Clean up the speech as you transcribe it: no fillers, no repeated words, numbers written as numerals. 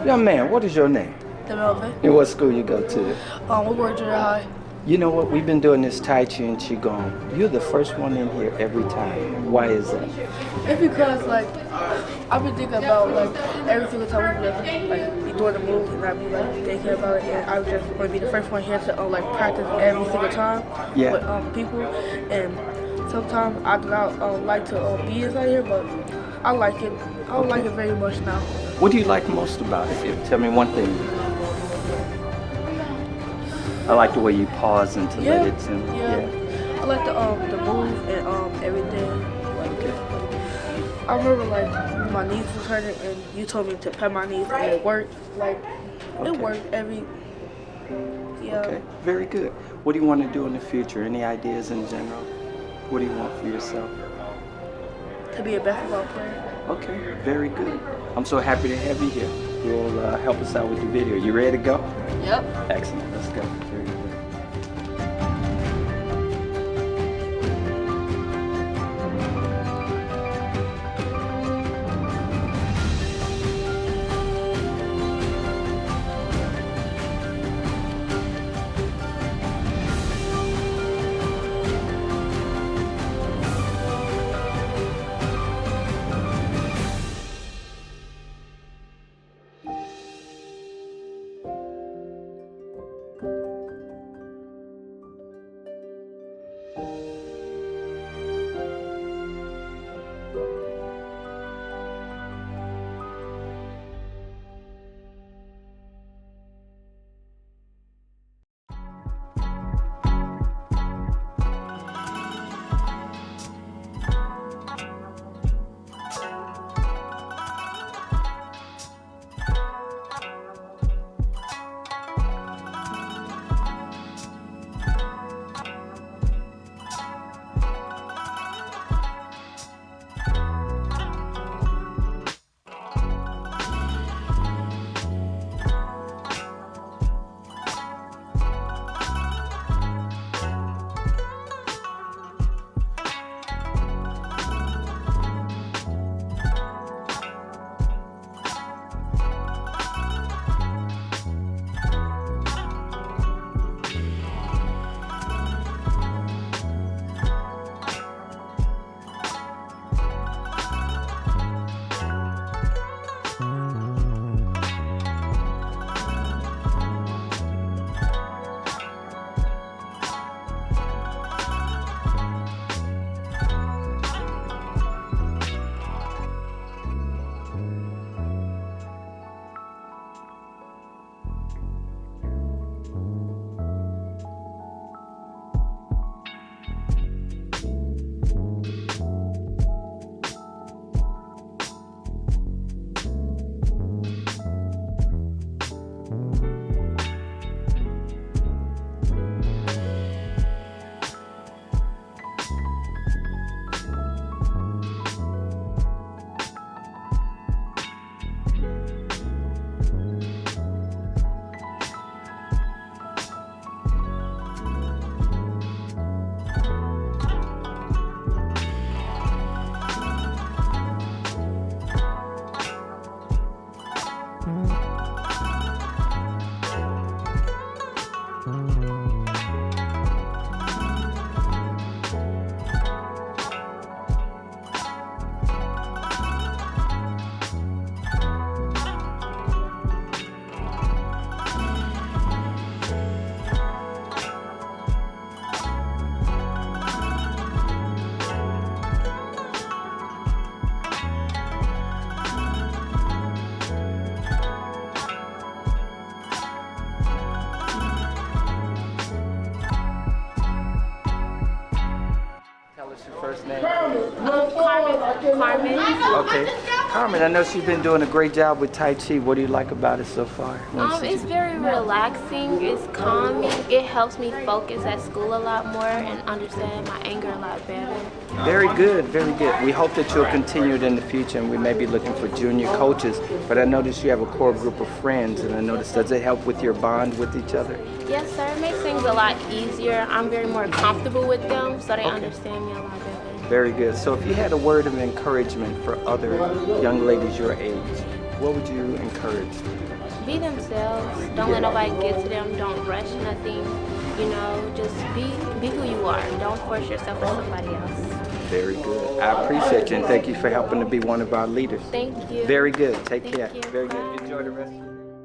Young man, what is your name? Devel. And what school you go to? We were junior high. You know what? We've been doing this Tai-Chi and Qigong. You're the first one in here every time. Why is that? It's because I've been thinking about every single time we just be doing the move and I be thinking about it, and I just want to be the first one here to practice every single time with people. And sometimes I do not like to be inside here, but I like it. I like it very much now. What do you like most about it? Tell me one thing. I like the way you pause and to let it in. I like the move and everything. I remember my knees was hurting and you told me to pat my knees and it worked. It worked every. Okay, very good. What do you want to do in the future? Any ideas in general? What do you want for yourself? To be a basketball player. Okay, very good. I'm so happy to have you here. You'll help us out with the video. You ready to go? Yep. Excellent. Let's go. Very good. First name? Carmen. Okay. Carmen, I know she's been doing a great job with Tai Chi. What do you like about it so far? It's very relaxing, it's calming, it helps me focus at school a lot more and understand my anger a lot better. Very good, very good. We hope that you'll continue it in the future, and we may be looking for junior coaches, but I noticed you have a core group of friends, and I noticed, does it help with your bond with each other? Yes, sir. It makes things a lot easier. I'm very more comfortable with them, so they understand me a lot better. Very good. So if you had a word of encouragement for other young ladies your age, What would you encourage? Be themselves. Don't let nobody get to them. Don't rush nothing. You know, just be who you are. Don't force yourself on somebody else. Very good. I appreciate you and thank you for helping to be one of our leaders. Thank you. Very good. Take Thank care. you. Very Bye. good. Enjoy the rest of your day.